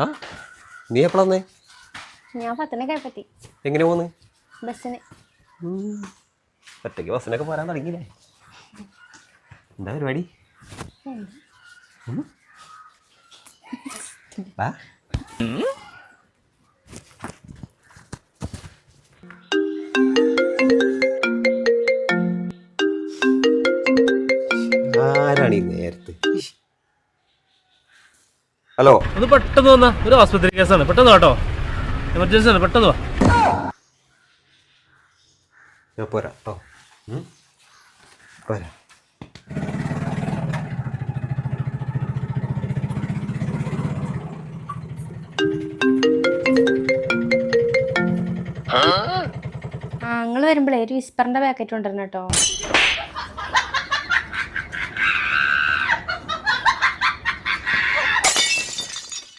ആ നീ എപ്പോഴാ വന്നേ? ഞാൻ 10 പറ്റി. എങ്ങനെ പോന്ന്? ബസ്സിന്. ഒറ്റയ്ക്ക് ബസ്സിനൊക്കെ പോരാൻ തുടങ്ങിയില്ലേ? എന്താ പരിപാടി? ആരാണ് ഈ നേരത്തെ? ഹലോ, ഒന്ന് പെട്ടെന്ന് വന്നാ, ഒരു ആശുപത്രി കേസാണ്, പെട്ടെന്ന് കേട്ടോ, എമർജൻസി ആണ്, പെട്ടെന്ന് വാ. ഞാൻ പോരാ കേട്ടോ, പോരാ. നിങ്ങൾ വരുമ്പോഴേ ഒരു വിസ്പറിന്റെ പാക്കറ്റ് കൊണ്ടുവരണം കേട്ടോ.